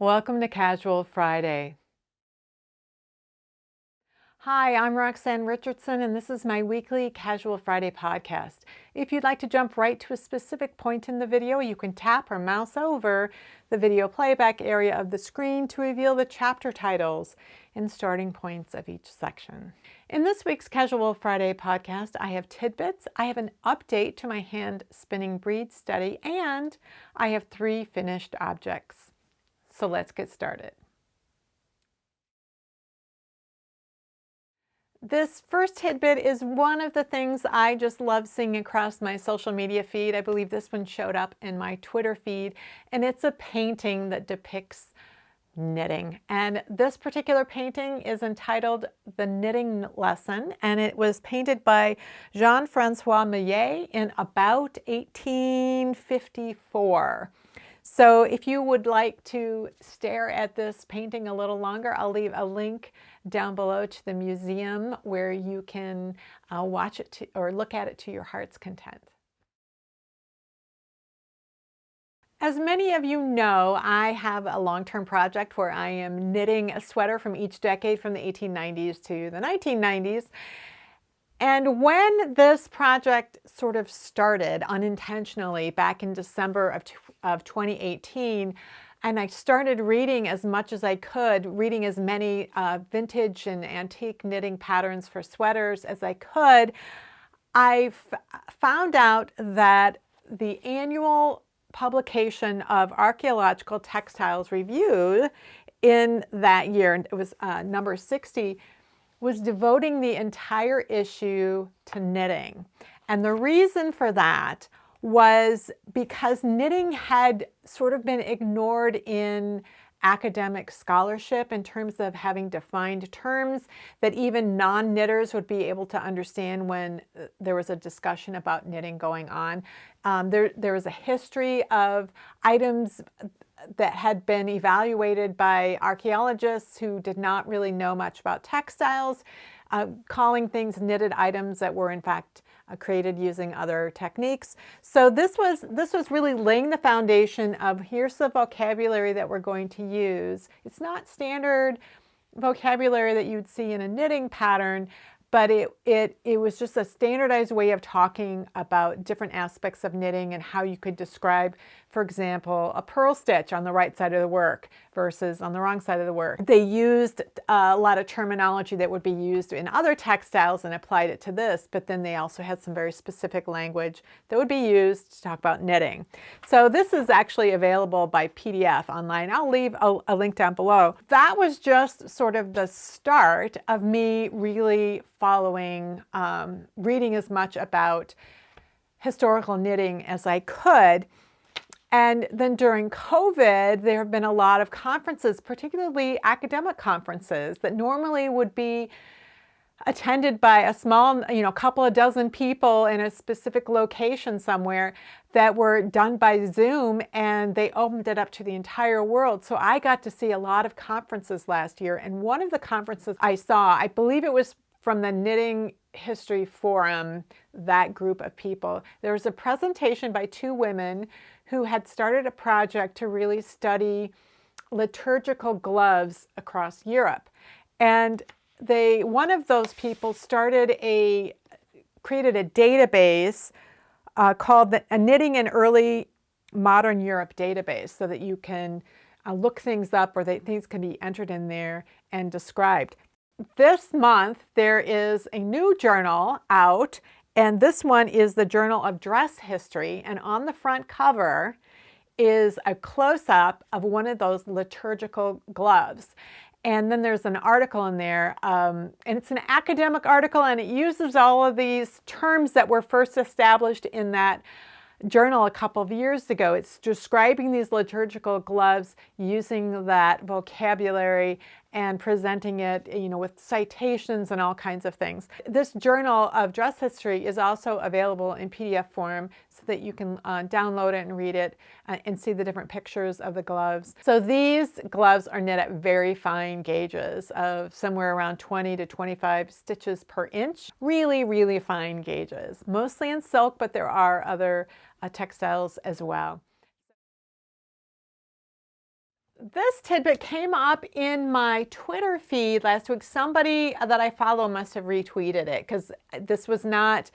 Welcome to Casual Friday. Hi, I'm Roxanne Richardson, and this is my weekly Casual Friday podcast. If you'd like to jump right to a specific point in the video, you can tap or mouse over the video playback area of the screen to reveal the chapter titles and starting points of each section. In this week's Casual Friday podcast, I have tidbits, I have an update to my hand spinning bead study, and I have 3 finished objects. So let's get started. This first tidbit is one of the things I just love seeing across my social media feed. I believe this one showed up in my Twitter feed, and it's a painting that depicts knitting. And this particular painting is entitled The Knitting Lesson, and it was painted by Jean-Francois Millet in about 1854. So if you would like to stare at this painting a little longer, I'll leave a link down below to the museum where you can watch it or look at it to your heart's content. As many of you know, I have a long-term project where I am knitting a sweater from each decade from the 1890s to the 1990s. And when this project sort of started unintentionally back in December of 2018, and I started reading as much as I could, reading as many vintage and antique knitting patterns for sweaters as I could, I found out that the annual publication of Archaeological Textiles Review in that year, it was number 60, was devoting the entire issue to knitting. And the reason for that was because knitting had sort of been ignored in academic scholarship in terms of having defined terms that even non-knitters would be able to understand when there was a discussion about knitting going on. There was a history of items that had been evaluated by archaeologists who did not really know much about textiles, calling things knitted items that were in fact created using other techniques. So this was really laying the foundation of here's the vocabulary that we're going to use. It's not standard vocabulary that you'd see in a knitting pattern, but it was just a standardized way of talking about different aspects of knitting and how you could describe, for example, a purl stitch on the right side of the work versus on the wrong side of the work. They used a lot of terminology that would be used in other textiles and applied it to this, but then they also had some very specific language that would be used to talk about knitting. So this is actually available by PDF online. I'll leave a link down below. That was just sort of the start of me really following, reading as much about historical knitting as I could. And then during COVID, there have been a lot of conferences, particularly academic conferences, that normally would be attended by a small, couple of dozen people in a specific location somewhere, that were done by Zoom, and they opened it up to the entire world. So I got to see a lot of conferences last year. And one of the conferences I saw, I believe it was from the Knitting History Forum, that group of people, there was a presentation by 2 women who had started a project to really study liturgical gloves across Europe. And one of those people created a database called a Knitting in Early Modern Europe database, so that you can look things up, or things can be entered in there and described. This month, there is a new journal out, and this one is the Journal of Dress History, and on the front cover is a close-up of one of those liturgical gloves. And then there's an article in there, and it's an academic article, and it uses all of these terms that were first established in that journal a couple of years ago. It's describing these liturgical gloves using that vocabulary and presenting it, with citations and all kinds of things. This Journal of Dress History is also available in PDF form so that you can download it and read it and see the different pictures of the gloves. So these gloves are knit at very fine gauges of somewhere around 20 to 25 stitches per inch. Really, really fine gauges, mostly in silk, but there are other textiles as well. This tidbit came up in my Twitter feed last week. Somebody that I follow must have retweeted it because this was not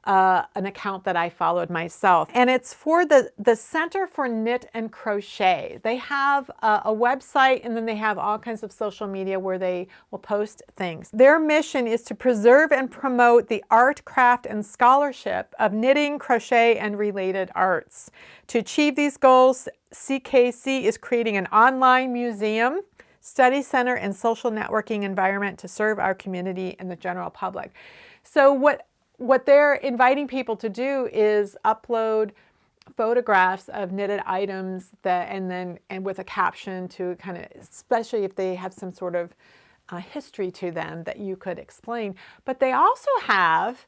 an account that I followed myself. And it's for the Center for Knit and Crochet. They have a website, and then they have all kinds of social media where they will post things. Their mission is to preserve and promote the art, craft, and scholarship of knitting, crochet, and related arts. To achieve these goals, CKC is creating an online museum, study center, and social networking environment to serve our community and the general public. So what they're inviting people to do is upload photographs of knitted items and with a caption to kind of, especially if they have some sort of history to them that you could explain. But they also have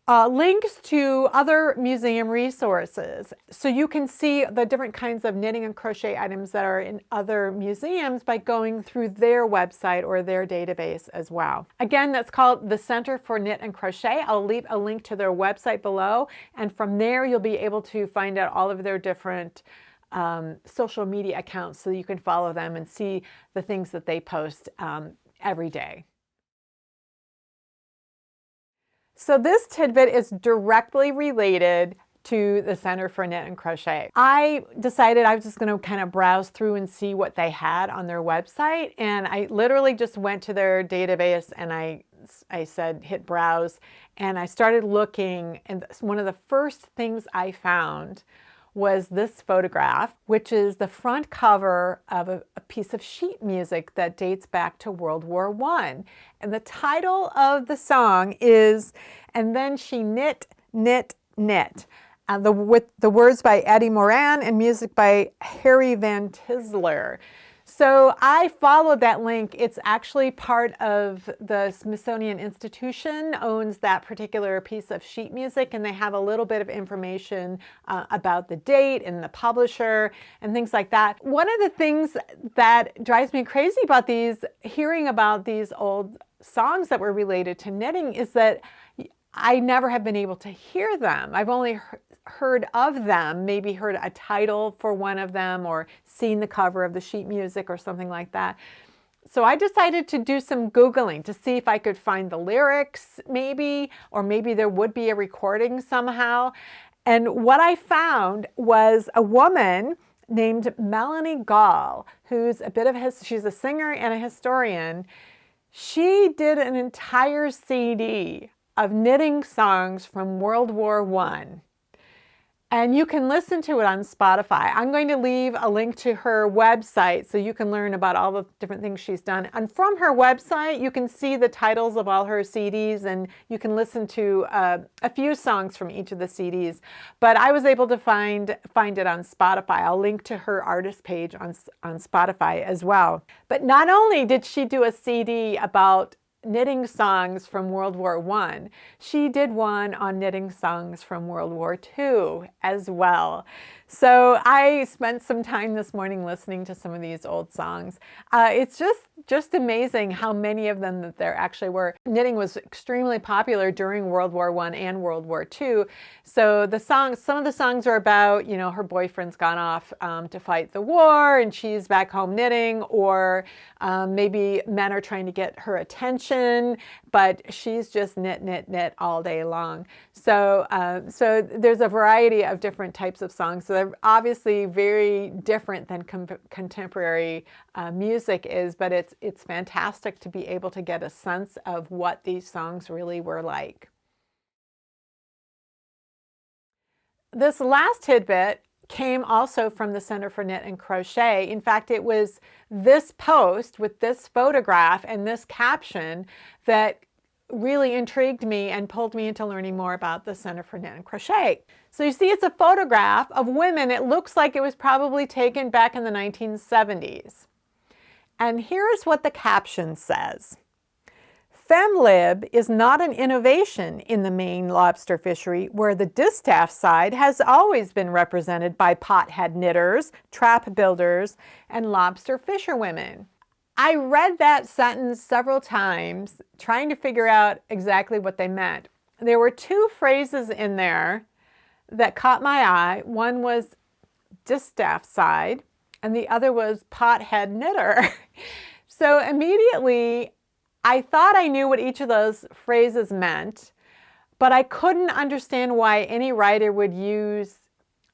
links to other museum resources. So you can see the different kinds of knitting and crochet items that are in other museums by going through their website or their database as well. Again, that's called the Center for Knit and Crochet. I'll leave a link to their website below, and from there you'll be able to find out all of their different social media accounts so you can follow them and see the things that they post every day. So this tidbit is directly related to the Center for Knit and Crochet. I decided I was just going to kind of browse through and see what they had on their website, and I literally just went to their database and I said hit browse, and I started looking, and one of the first things I found was this photograph, which is the front cover of a piece of sheet music that dates back to World War I. And the title of the song is "And Then She Knit, Knit, Knit," with the words by Eddie Moran and music by Harry Van Tisler. So I followed that link. It's actually part of the Smithsonian Institution owns that particular piece of sheet music, and they have a little bit of information about the date and the publisher and things like that. One of the things that drives me crazy about hearing about these old songs that were related to knitting is that I never have been able to hear them. I've only heard of them, maybe heard a title for one of them or seen the cover of the sheet music or something like that. So I decided to do some Googling to see if I could find the lyrics maybe, or maybe there would be a recording somehow. And what I found was a woman named Melanie Gall, who's she's a singer and a historian. She did an entire CD of knitting songs from World War I. And you can listen to it on Spotify. I'm going to leave a link to her website so you can learn about all the different things she's done. And from her website, you can see the titles of all her CDs, and you can listen to a few songs from each of the CDs. But I was able to find it on Spotify. I'll link to her artist page on Spotify as well. But not only did she do a CD about knitting songs from World War I, she did one on knitting songs from World War II as well. So I spent some time this morning listening to some of these old songs. It's just amazing how many of them that there actually were. Knitting was extremely popular during World War I and World War II. So some of the songs are about, her boyfriend's gone off to fight the war and she's back home knitting, or maybe men are trying to get her attention, but she's just knit all day long. So there's a variety of different types of songs. So they're obviously very different than contemporary music is, but it's fantastic to be able to get a sense of what these songs really were like. This last tidbit came also from the Center for Knit and Crochet. In fact, it was this post with this photograph and this caption that really intrigued me and pulled me into learning more about the Center for Knit and Crochet. So you see, it's a photograph of women. It looks like it was probably taken back in the 1970s. And here's what the caption says. FemLib is not an innovation in the Maine lobster fishery, where the distaff side has always been represented by pothead knitters, trap builders, and lobster fisherwomen. I read that sentence several times, trying to figure out exactly what they meant. There were two phrases in there that caught my eye. One was distaff side, and the other was pothead knitter. So immediately I thought I knew what each of those phrases meant, but I couldn't understand why any writer would use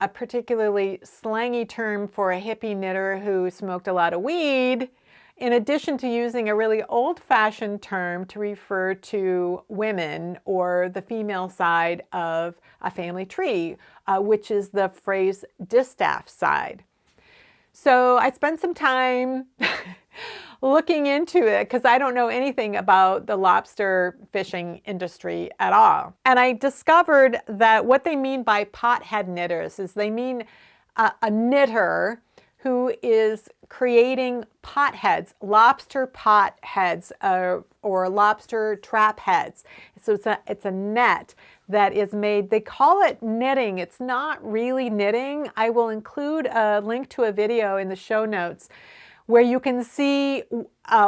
a particularly slangy term for a hippie knitter who smoked a lot of weed, in addition to using a really old-fashioned term to refer to women or the female side of a family tree, which is the phrase distaff side. So I spent some time looking into it because I don't know anything about the lobster fishing industry at all. And I discovered that what they mean by pothead knitters is they mean a knitter who is creating pot heads, lobster pot heads, or lobster trap heads. So it's a net that is made, they call it knitting. It's not really knitting. I will include a link to a video in the show notes where you can see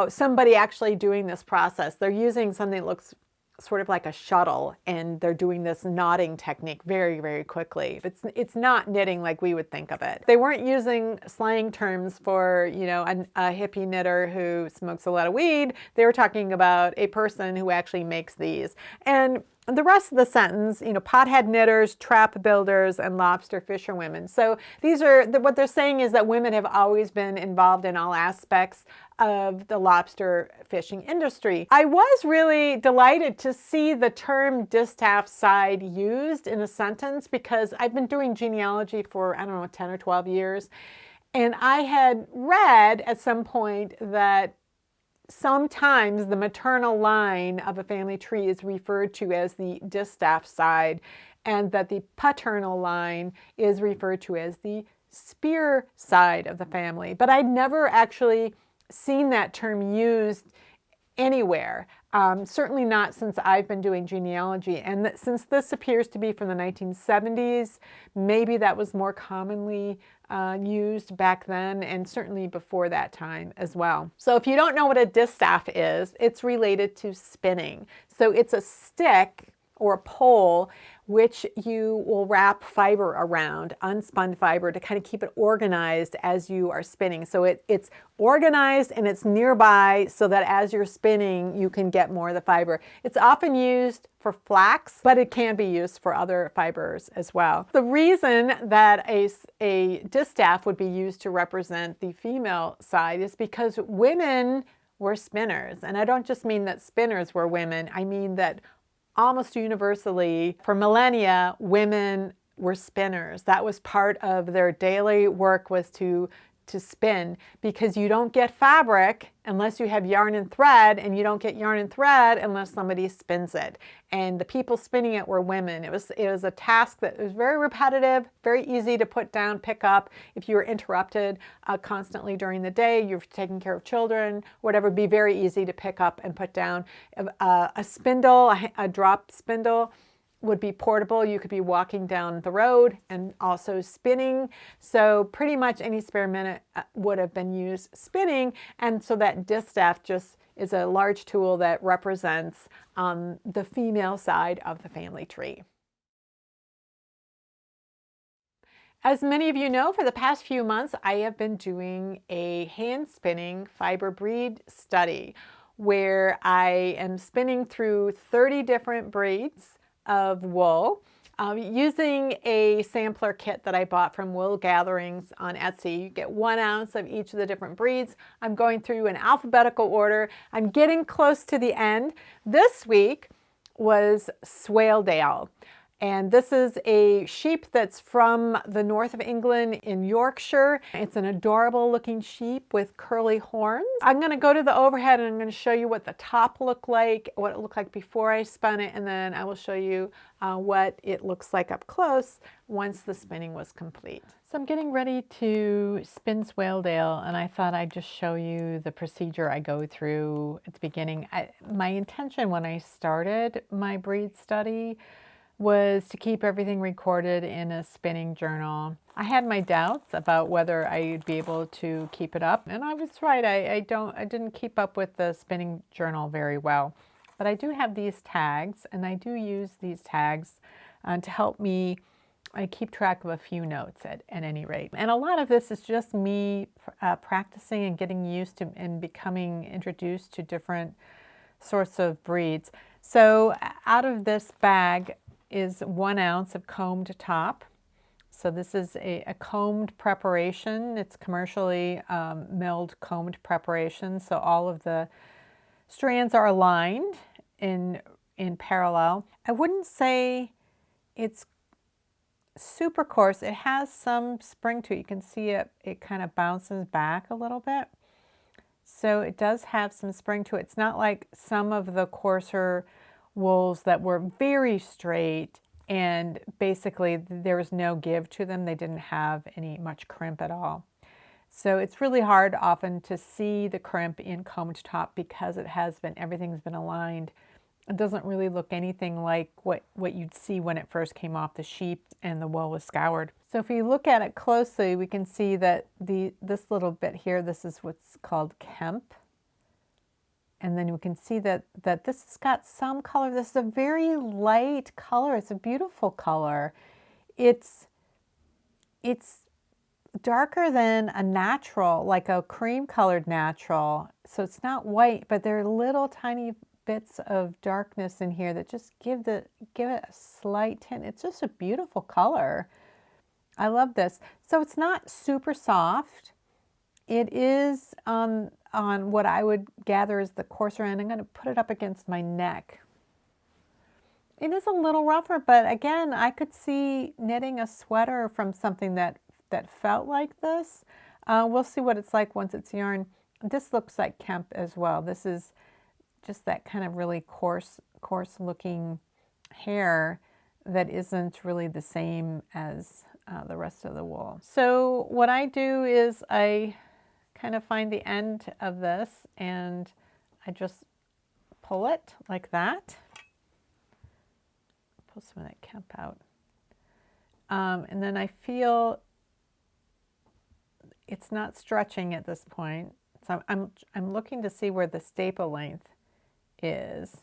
somebody actually doing this process. They're using something that looks sort of like a shuttle, and they're doing this knotting technique very, very quickly. It's not knitting like we would think of it. They weren't using slang terms for, you know, a hippie knitter who smokes a lot of weed. They were talking about a person who actually makes these. And the rest of the sentence, you know, pothead knitters, trap builders, and lobster fisherwomen. So these are, what they're saying is that women have always been involved in all aspects of the lobster fishing industry. I was really delighted to see the term distaff side used in a sentence because I've been doing genealogy for, I don't know, 10 or 12 years. And I had read at some point that sometimes the maternal line of a family tree is referred to as the distaff side, and that the paternal line is referred to as the spear side of the family. But I'd never actually seen that term used anywhere, certainly not since I've been doing genealogy. And since this appears to be from the 1970s, maybe that was more commonly used back then, and certainly before that time as well. So if you don't know what a distaff is, it's related to spinning. So it's a stick or a pole which you will wrap fiber around, unspun fiber, to kind of keep it organized as you are spinning. So it's organized and it's nearby so that as you're spinning, you can get more of the fiber. It's often used for flax, but it can be used for other fibers as well. The reason that a distaff would be used to represent the female side is because women were spinners. And I don't just mean that spinners were women, I mean that almost universally, for millennia, women were spinners. That was part of their daily work, was to spin, because you don't get fabric unless you have yarn and thread, and you don't get yarn and thread unless somebody spins it. And the people spinning it were women. It was a task that was very repetitive, very easy to put down, pick up. If you were interrupted constantly during the day, you're taking care of children, whatever, it'd be very easy to pick up and put down. A spindle, a drop spindle, would be portable. You could be walking down the road and also spinning. So pretty much any spare minute would have been used spinning. And so that distaff just is a large tool that represents the female side of the family tree. As many of you know, for the past few months, I have been doing a hand spinning fiber breed study where I am spinning through 30 different breeds of wool using a sampler kit that I bought from Wool Gatherings on Etsy. You get 1 ounce of each of the different breeds. I'm going through in alphabetical order. I'm getting close to the end. This week was Swaledale. And this is a sheep that's from the north of England in Yorkshire. It's an adorable looking sheep with curly horns. I'm going to go to the overhead and I'm going to show you what the top looked like, what it looked like before I spun it, and then I will show you what it looks like up close once the spinning was complete. So I'm getting ready to spin Swaledale, and I thought I'd just show you the procedure I go through at the beginning. My intention when I started my breed study was to keep everything recorded in a spinning journal. I had my doubts about whether I'd be able to keep it up, and I was right. I didn't keep up with the spinning journal very well. But I do have these tags, and I do use these tags to help me I keep track of a few notes at any rate. And a lot of this is just me practicing and getting used to and becoming introduced to different sorts of breeds. So out of this bag is 1 ounce of combed top. So this is a combed preparation. It's commercially milled combed preparation. So all of the strands are aligned in parallel. I wouldn't say it's super coarse. It has some spring to it. You can see it kind of bounces back a little bit. So it does have some spring to it. It's not like some of the coarser wools that were very straight and basically there was no give to them. They didn't have much crimp at all. So it's really hard often to see the crimp in combed top because everything's been aligned. It doesn't really look anything like what you'd see when it first came off the sheep and the wool was scoured. So if you look at it closely, we can see that this little bit here, this is what's called Kemp. And then we can see that this has got some color. This is a very light color. It's a beautiful color. It's darker than a natural, like a cream colored natural. So it's not white, but there are little tiny bits of darkness in here that just give it a slight tint. It's just a beautiful color. I love this. So it's not super soft. It is on what I would gather is the coarser end. I'm going to put it up against my neck. It is a little rougher, but again, I could see knitting a sweater from something that felt like this. We'll see what it's like once it's yarn. This looks like Kemp as well. This is just that kind of really coarse looking hair that isn't really the same as the rest of the wool. So what I do is I kind of find the end of this and I just pull it like that. Pull some of that Kemp out. And then I feel it's not stretching at this point. So I'm looking to see where the staple length is.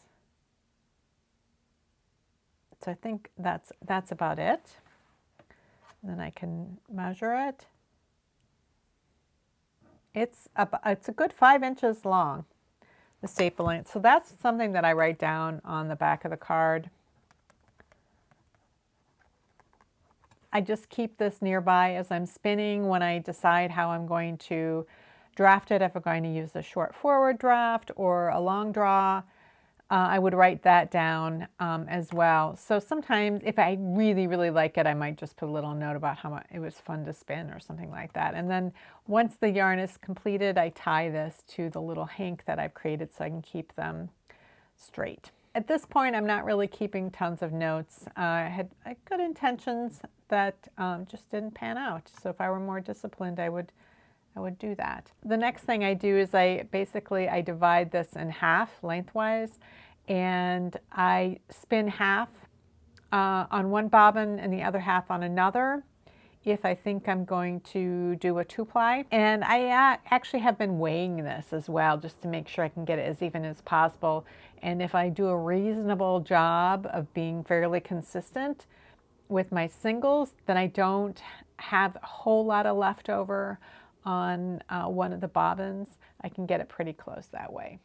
So I think that's about it. And then I can measure it. It's a good 5 inches long, the staple length. So that's something that I write down on the back of the card. I just keep this nearby as I'm spinning when I decide how I'm going to draft it, if I'm going to use a short forward draft or a long draw. I would write that down as well. So sometimes if I really, really like it, I might just put a little note about how much it was fun to spin or something like that. And then once the yarn is completed, I tie this to the little hank that I've created so I can keep them straight. At this point, I'm not really keeping tons of notes. I had good intentions that just didn't pan out. So if I were more disciplined, I would do that. The next thing I do is I divide this in half lengthwise, and I spin half on one bobbin and the other half on another if I think I'm going to do a 2-ply. And I actually have been weighing this as well just to make sure I can get it as even as possible. And if I do a reasonable job of being fairly consistent with my singles, then I don't have a whole lot of leftover on one of the bobbins. I can get it pretty close that way.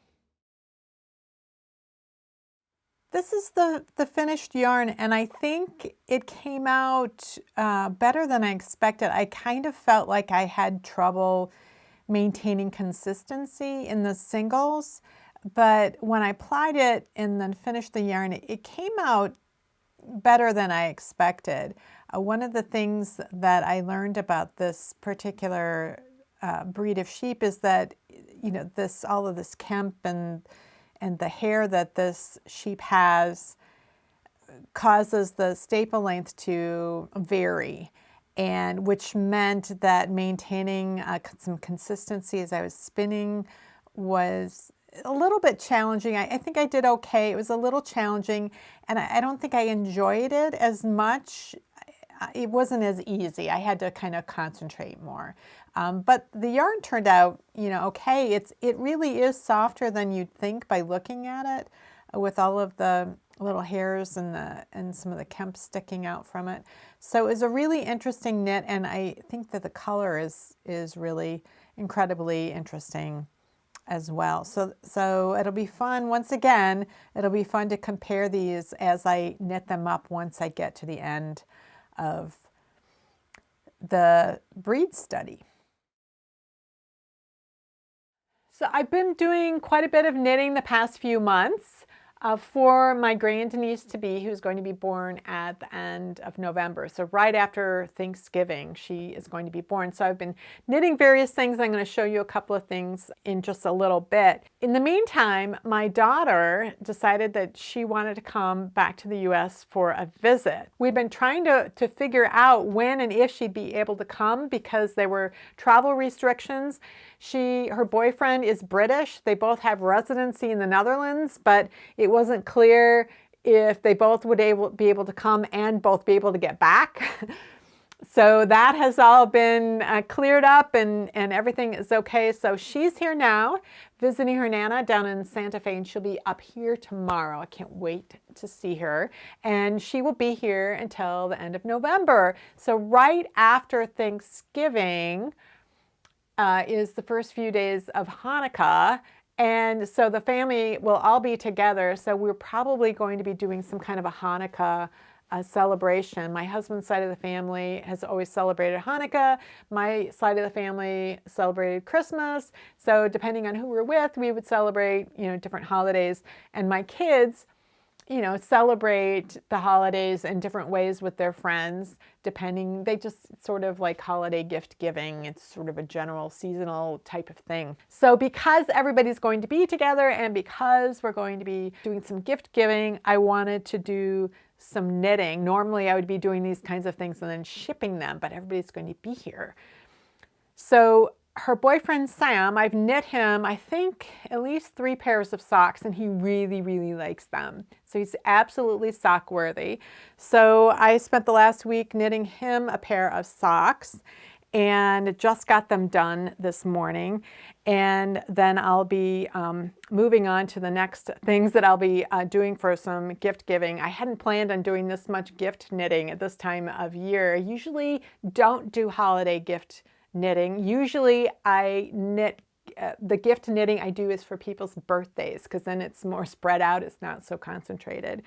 This is the finished yarn, and I think it came out better than I expected. I kind of felt like I had trouble maintaining consistency in the singles, but when I plied it and then finished the yarn, it came out better than I expected. One of the things that I learned about this particular breed of sheep is that, you know, all of this Kemp and the hair that this sheep has causes the staple length to vary, and which meant that maintaining some consistency as I was spinning was a little bit challenging. I think I did okay. It was a little challenging, and I don't think I enjoyed it as much. It wasn't as easy. I had to kind of concentrate more. But the yarn turned out, you know, okay. It really is softer than you'd think by looking at it, with all of the little hairs and some of the kemp sticking out from it. So it's a really interesting knit, and I think that the color is really incredibly interesting as well. So it'll be fun. Once again, it'll be fun to compare these as I knit them up once I get to the end of the breed study. So I've been doing quite a bit of knitting the past few months for my grandniece-to-be, who's going to be born at the end of November. So right after Thanksgiving, she is going to be born. So I've been knitting various things. I'm going to show you a couple of things in just a little bit. In the meantime, my daughter decided that she wanted to come back to the US for a visit. We've been trying to figure out when and if she'd be able to come because there were travel restrictions. Her boyfriend is British. They both have residency in the Netherlands, but it wasn't clear if they both would be able to come and both be able to get back. So that has all been cleared up and everything is okay. So she's here now visiting her Nana down in Santa Fe, and she'll be up here tomorrow. I can't wait to see her. And she will be here until the end of November. So right after Thanksgiving is the first few days of Hanukkah. And so the family will all be together. So we're probably going to be doing some kind of a Hanukkah celebration. My husband's side of the family has always celebrated Hanukkah. My side of the family celebrated Christmas. So depending on who we're with, we would celebrate, different holidays. And my kids, celebrate the holidays in different ways with their friends, depending. They just sort of like holiday gift giving. It's sort of a general seasonal type of thing. So because everybody's going to be together and because we're going to be doing some gift giving, I wanted to do some knitting. Normally I would be doing these kinds of things and then shipping them, but everybody's going to be here. So her boyfriend Sam, I've knit him, I think, at least 3 pairs of socks, and he really, really likes them. So he's absolutely sock worthy. So I spent the last week knitting him a pair of socks and just got them done this morning. And then I'll be moving on to the next things that I'll be doing for some gift giving. I hadn't planned on doing this much gift knitting at this time of year. I usually don't do holiday gift knitting. Usually I knit, the gift knitting I do is for people's birthdays because then it's more spread out, it's not so concentrated.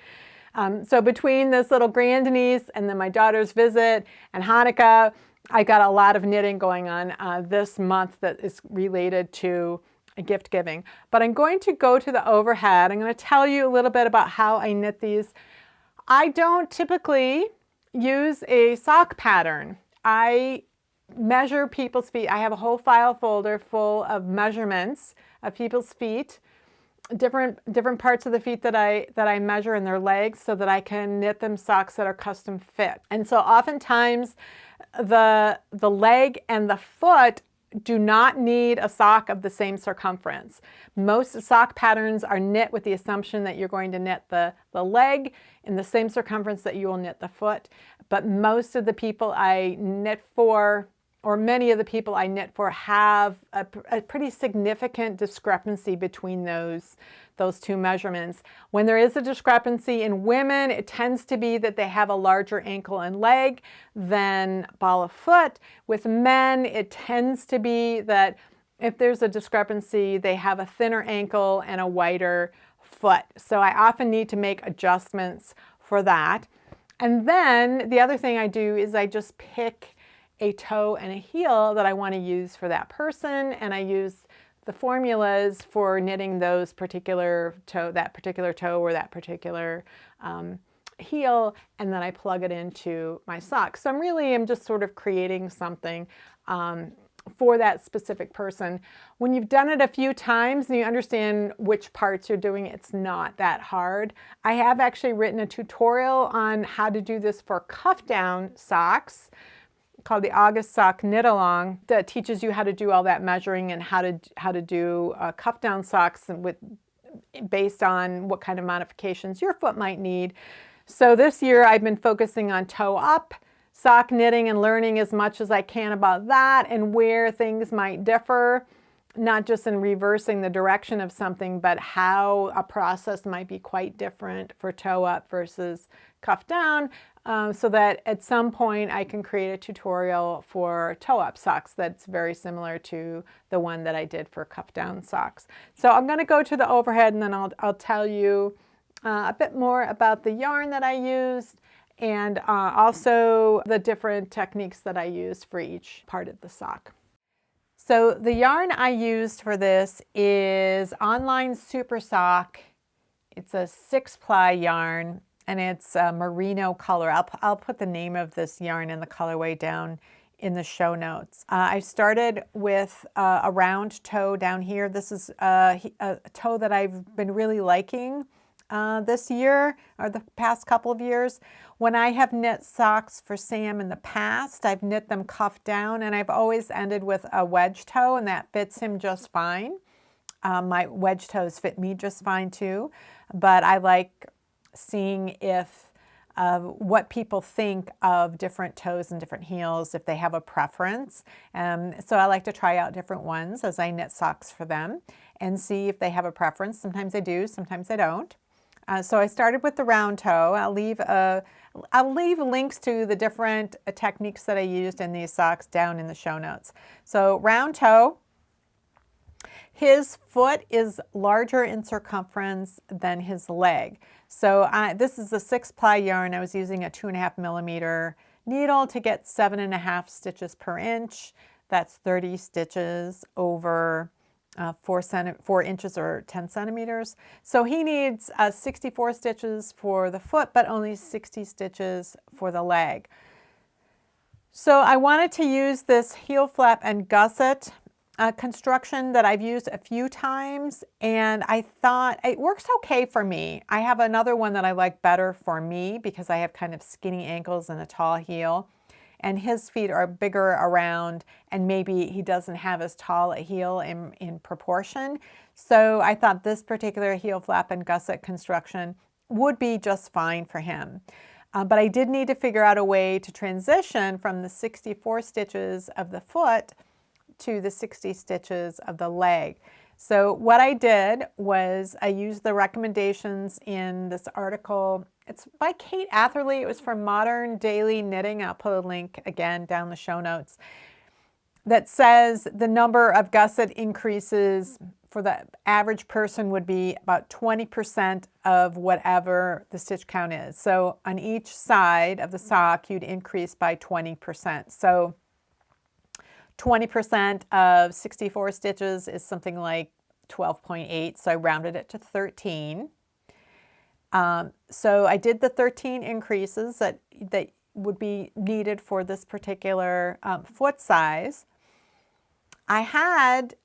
So between this little grandniece and then my daughter's visit and Hanukkah, I got a lot of knitting going on this month that is related to gift giving. But I'm going to go to the overhead. I'm going to tell you a little bit about how I knit these. I don't typically use a sock pattern. I measure people's feet. I have a whole file folder full of measurements of people's feet, different parts of the feet that I measure in their legs so that I can knit them socks that are custom fit. And so oftentimes the leg and the foot do not need a sock of the same circumference. Most sock patterns are knit with the assumption that you're going to knit the leg in the same circumference that you will knit the foot. But most of the people I knit for, or many of the people I knit for, have a pretty significant discrepancy between those two measurements. When there is a discrepancy in women, it tends to be that they have a larger ankle and leg than ball of foot. With men, it tends to be that if there's a discrepancy, they have a thinner ankle and a wider foot. So I often need to make adjustments for that. And then the other thing I do is I just pick a toe and a heel that I want to use for that person, and I use the formulas for knitting those particular toe, that particular toe or that particular heel, and then I plug it into my sock. So I'm just sort of creating something for that specific person. When you've done it a few times and you understand which parts you're doing, it's not that hard. I have actually written a tutorial on how to do this for cuff down socks called the August Sock Knit Along that teaches you how to do all that measuring and how to do cuff down socks based on what kind of modifications your foot might need. So this year I've been focusing on toe up sock knitting and learning as much as I can about that and where things might differ. not just in reversing the direction of something, but how a process might be quite different for toe up versus cuff down, so that at some point I can create a tutorial for toe up socks that's very similar to the one that I did for cuff down socks. So I'm going to go to the overhead, and then I'll tell you a bit more about the yarn that I used, and also the different techniques that I used for each part of the sock. So the yarn I used for this is Online Supersocke. It's a 6-ply yarn, and it's Merino Color. I'll put the name of this yarn and the colorway down in the show notes. I started with a round toe down here. This is a toe that I've been really liking this year, or the past couple of years. When I have knit socks for Sam in the past, I've knit them cuff down, and I've always ended with a wedge toe, and that fits him just fine. My wedge toes fit me just fine too, but I like seeing if what people think of different toes and different heels, if they have a preference. So I like to try out different ones as I knit socks for them and see if they have a preference. Sometimes I do, sometimes I don't. So I started with the round toe. I'll leave links to the different techniques that I used in these socks down in the show notes. So round toe, his foot is larger in circumference than his leg. So this is a 6-ply yarn. I was using a 2.5 millimeter needle to get 7.5 stitches per inch. That's 30 stitches over 4 inches or 10 centimeters. So he needs 64 stitches for the foot, but only 60 stitches for the leg. So I wanted to use this heel flap and gusset construction that I've used a few times, and I thought it works okay for me. I have another one that I like better for me because I have kind of skinny ankles and a tall heel, and his feet are bigger around, and maybe he doesn't have as tall a heel in proportion. So I thought this particular heel flap and gusset construction would be just fine for him. But I did need to figure out a way to transition from the 64 stitches of the foot to the 60 stitches of the leg. So what I did was I used the recommendations in this article. It's by Kate Atherley. It was from Modern Daily Knitting. I'll put a link again down the show notes that says the number of gusset increases for the average person would be about 20% of whatever the stitch count is. So on each side of the sock, you'd increase by 20%. So 20% of 64 stitches is something like 12.8, so I rounded it to 13. So I did the 13 increases that would be needed for this particular foot size. I had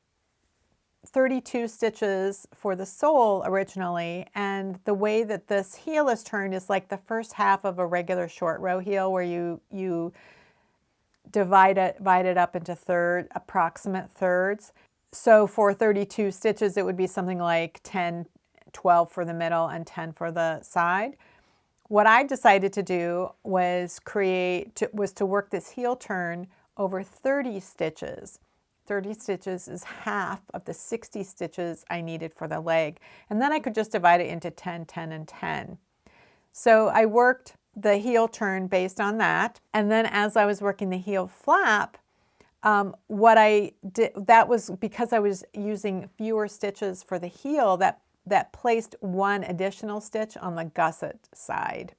32 stitches for the sole originally, and the way that this heel is turned is like the first half of a regular short row heel, where you divide it up into approximate thirds. So for 32 stitches, it would be something like 10, 12 for the middle and 10 for the side. What I decided to do was to work this heel turn over 30 stitches. 30 stitches is half of the 60 stitches I needed for the leg. And then I could just divide it into 10, 10, and 10. So I worked the heel turn based on that. And then as I was working the heel flap, what I did, that was because I was using fewer stitches for the heel, that placed one additional stitch on the gusset side.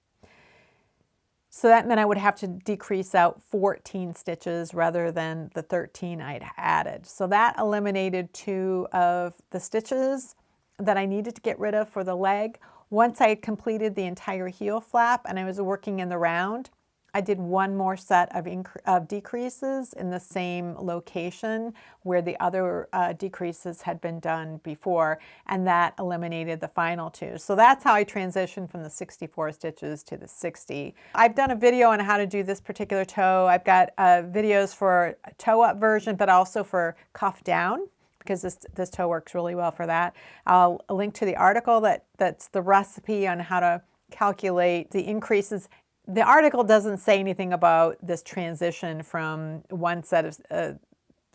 So that meant I would have to decrease out 14 stitches rather than the 13 I'd added. So that eliminated 2 of the stitches that I needed to get rid of for the leg. Once I had completed the entire heel flap and I was working in the round, I did one more set of decreases in the same location where the other decreases had been done before, and that eliminated the final 2. So that's how I transitioned from the 64 stitches to the 60. I've done a video on how to do this particular toe. I've got videos for a toe up version, but also for cuff down, because this toe works really well for that. I'll link to the article that's the recipe on how to calculate the increases. The article doesn't say anything about this transition from one set of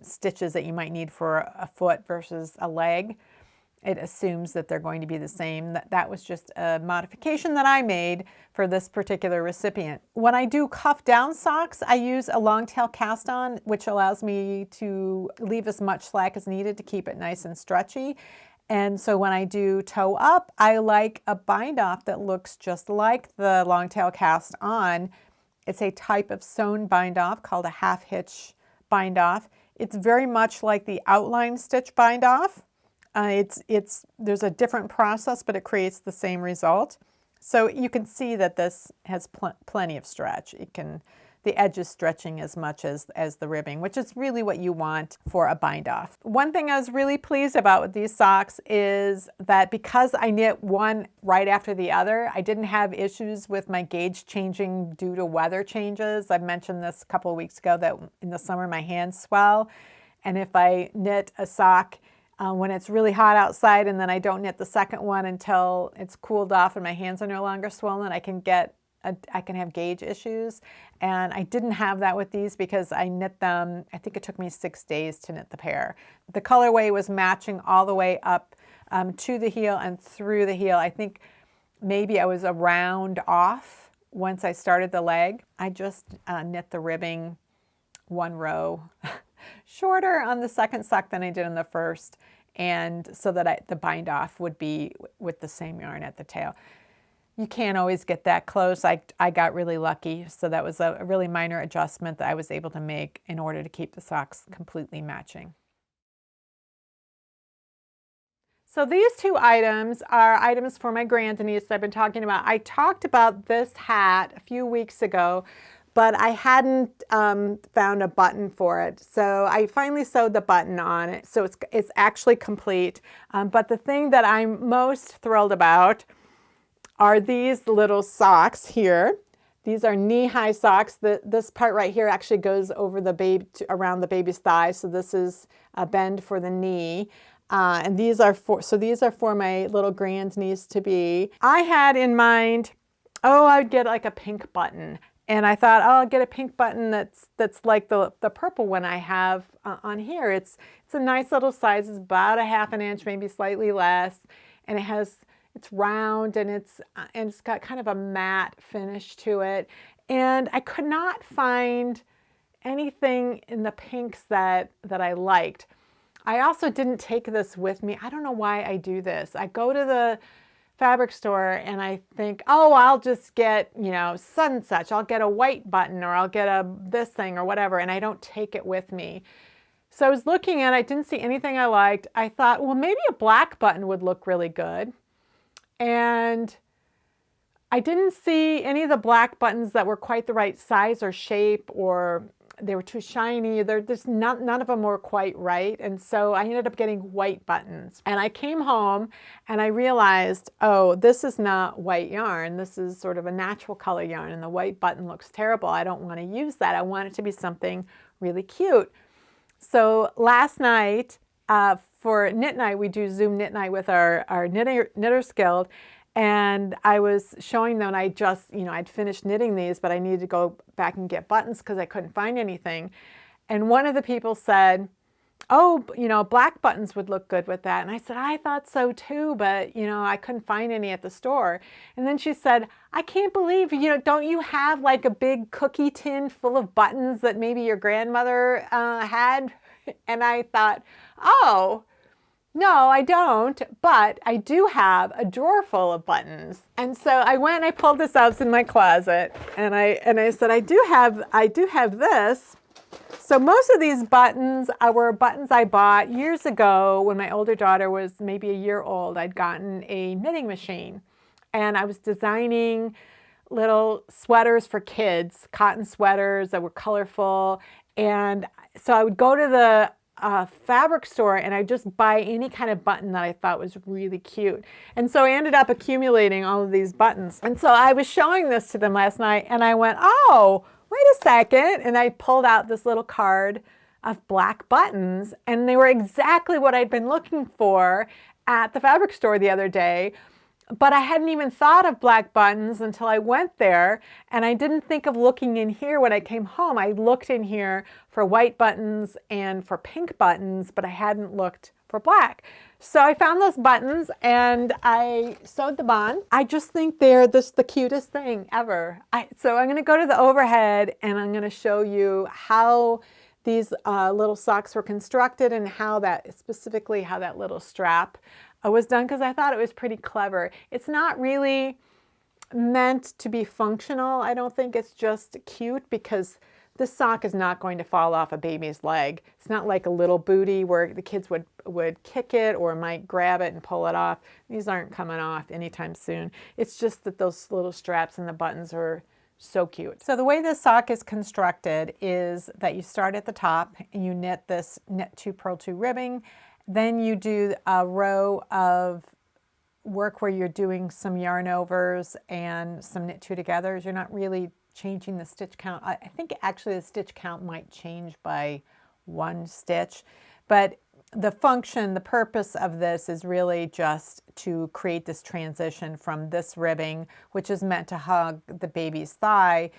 stitches that you might need for a foot versus a leg. It assumes that they're going to be the same. That was just a modification that I made for this particular recipient. When I do cuff down socks, I use a long tail cast on, which allows me to leave as much slack as needed to keep it nice and stretchy. And so when I do toe up, I like a bind off that looks just like the long tail cast on. It's a type of sewn bind off called a half hitch bind off. It's very much like the outline stitch bind off. There's a different process, but it creates the same result. So you can see that this has plenty of stretch. The edge is stretching as much as the ribbing, which is really what you want for a bind off. One thing I was really pleased about with these socks is that because I knit one right after the other, I didn't have issues with my gauge changing due to weather changes. I mentioned this a couple of weeks ago that in the summer my hands swell, and if I knit a sock when it's really hot outside and then I don't knit the second one until it's cooled off and my hands are no longer swollen, I can have gauge issues. And I didn't have that with these because I knit them, I think it took me 6 days to knit the pair. The colorway was matching all the way up to the heel and through the heel. I think maybe I was a round off once I started the leg. I just knit the ribbing one row shorter on the second sock than I did on the first, and so that the bind off would be with the same yarn at the tail. You can't always get that close. I got really lucky, so that was a really minor adjustment that I was able to make in order to keep the socks completely matching. So these two items are items for my grandniece I've been talking about. I talked about this hat a few weeks ago, but I hadn't found a button for it. So I finally sewed the button on it. So it's actually complete. But the thing that I'm most thrilled about are these little socks here. These are knee-high socks. This part right here actually goes over the baby, around the baby's thigh. So this is a bend for the knee. And these are for my little grandniece to be. I had in mind, I'd get like a pink button. And I thought, I'll get a pink button that's like the purple one I have on here. It's a nice little size. It's about a ½ inch, maybe slightly less. And it's round and it's got kind of a matte finish to it. And I could not find anything in the pinks that I liked. I also didn't take this with me. I don't know why I do this. I go to the fabric store and I think, I'll just get, such and such. I'll get a white button or I'll get this thing or whatever, and I don't take it with me. So I was looking and I didn't see anything I liked. I thought, well, maybe a black button would look really good. And I didn't see any of the black buttons that were quite the right size or shape, or they were too shiny. None of them were quite right. And so I ended up getting white buttons. And I came home and I realized, this is not white yarn. This is sort of a natural color yarn, and the white button looks terrible. I don't want to use that. I want it to be something really cute. So last night, for knit night, we do Zoom knit night with our Knitters Guild. And I was showing them, I'd finished knitting these, but I needed to go back and get buttons because I couldn't find anything. And one of the people said, black buttons would look good with that. And I said, I thought so too, but I couldn't find any at the store. And then she said, I can't believe, don't you have like a big cookie tin full of buttons that maybe your grandmother had? And I thought, no, I don't, but I do have a drawer full of buttons. And so I went and I pulled this out in my closet, and I said, I do have this. So most of these buttons were buttons I bought years ago when my older daughter was maybe a year old. I'd gotten a knitting machine, and I was designing little sweaters for kids, cotton sweaters that were colorful. And so I would go to the fabric store and I just buy any kind of button that I thought was really cute. And so I ended up accumulating all of these buttons. And so I was showing this to them last night and I went, wait a second. And I pulled out this little card of black buttons, and they were exactly what I'd been looking for at the fabric store the other day. But I hadn't even thought of black buttons until I went there, and I didn't think of looking in here when I came home. I looked in here for white buttons and for pink buttons, but I hadn't looked for black. So I found those buttons and I sewed them on. I just think they're the cutest thing ever. So I'm going to go to the overhead and I'm going to show you how these little socks were constructed and how that, specifically how that little strap was done, because I thought it was pretty clever. It's not really meant to be functional. I don't think it's just cute, because this sock is not going to fall off a baby's leg. It's not like a little booty where the kids would kick it or might grab it and pull it off. These aren't coming off anytime soon. It's just that those little straps and the buttons are so cute. So the way this sock is constructed is that you start at the top and you knit this knit 2 purl 2 ribbing. Then you do a row of work where you're doing some yarn overs and some knit 2 togethers. You're not really changing the stitch count. I think actually the stitch count might change by 1 stitch, but the function, the purpose of this is really just to create this transition from this ribbing, which is meant to hug the baby's thigh,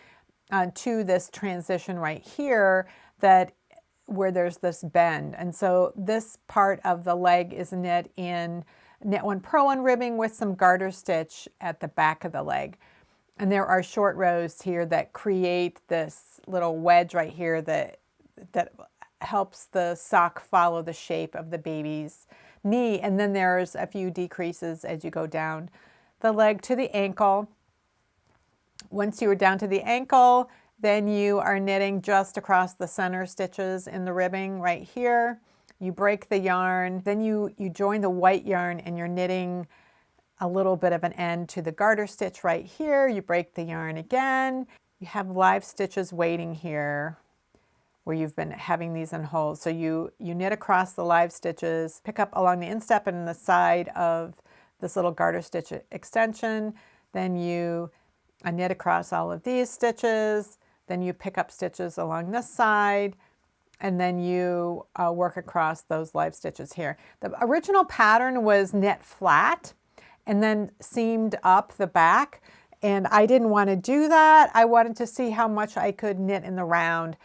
to this transition right here where there's this bend. And so this part of the leg is knit in knit 1 purl 1 ribbing with some garter stitch at the back of the leg. And there are short rows here that create this little wedge right here that helps the sock follow the shape of the baby's knee. And then there's a few decreases as you go down the leg to the ankle. Once you are down to the ankle, then you are knitting just across the center stitches in the ribbing right here. You break the yarn, then you join the white yarn and you're knitting a little bit of an end to the garter stitch right here. You break the yarn again. You have live stitches waiting here where you've been having these in holes. So you knit across the live stitches, pick up along the instep and the side of this little garter stitch extension. Then you knit across all of these stitches. Then you pick up stitches along this side, and then you work across those live stitches here. The original pattern was knit flat and then seamed up the back, and I didn't want to do that. I wanted to see how much I could knit in the round.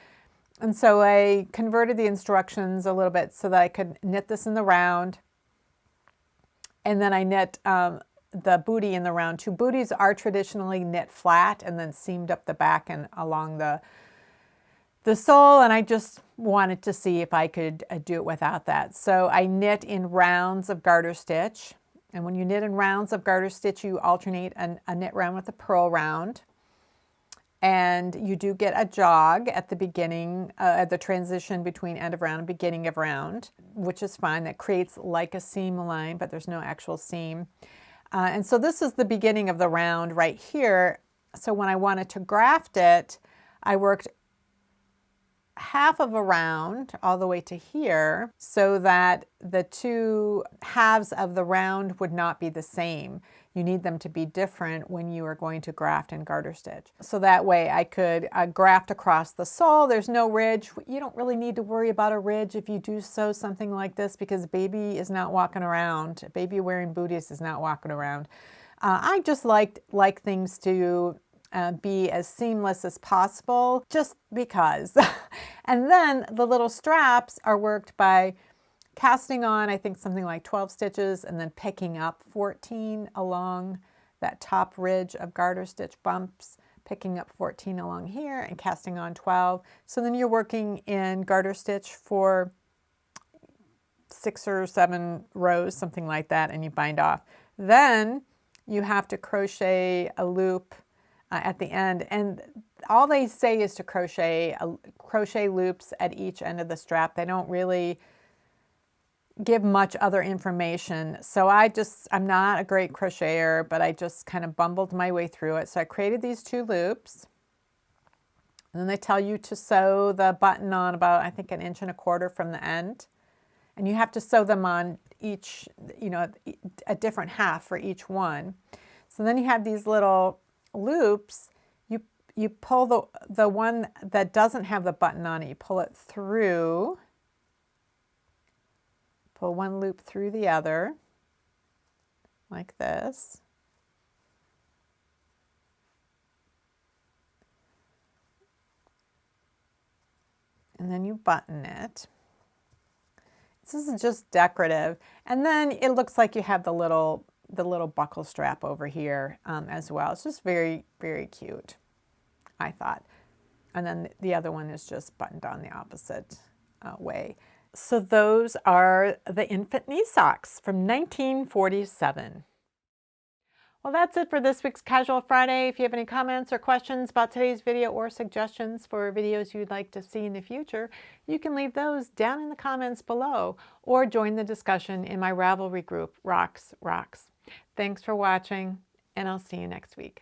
And so I converted the instructions a little bit so that I could knit this in the round. And then I knit the booty in the round too. Booties are traditionally knit flat and then seamed up the back and along the sole, and I just wanted to see if I could do it without that. So I knit in rounds of garter stitch, and when you knit in rounds of garter stitch, you alternate a knit round with a purl round, and you do get a jog at the beginning, at the transition between end of round and beginning of round, which is fine. That creates like a seam line, but there's no actual seam. And so this is the beginning of the round right here. So when I wanted to graft it, I worked half of a round all the way to here so that the 2 halves of the round would not be the same. You need them to be different when you are going to graft and garter stitch. So that way I could graft across the sole. There's no ridge. You don't really need to worry about a ridge if you do sew something like this, because baby is not walking around. Baby wearing booties is not walking around. I just like things to be as seamless as possible, just because. And then the little straps are worked by casting on, I think, something like 12 stitches and then picking up 14 along that top ridge of garter stitch bumps, picking up 14 along here and casting on 12. So then you're working in garter stitch for 6 or 7 rows, something like that, and you bind off. Then you have to crochet a loop at the end, and all they say is to crochet loops at each end of the strap. They don't really give much other information. So I'm not a great crocheter, but I just kind of bumbled my way through it. So I created these 2 loops, and then they tell you to sew the button on about, I think, 1.25 inches from the end, and you have to sew them on each, a different half for each one. So then you have these little loops. You pull the one that doesn't have the button on it, you pull it through, pull one loop through the other like this, and then you button it. This is just decorative. And then it looks like you have the little buckle strap over here as well. It's just very, very cute, I thought. And then the other one is just buttoned on the opposite way. So those are the infant knee socks from 1947. Well, that's it for this week's Casual Friday. If you have any comments or questions about today's video or suggestions for videos you'd like to see in the future, you can leave those down in the comments below or join the discussion in my Ravelry group, Rocks. Thanks for watching, and I'll see you next week.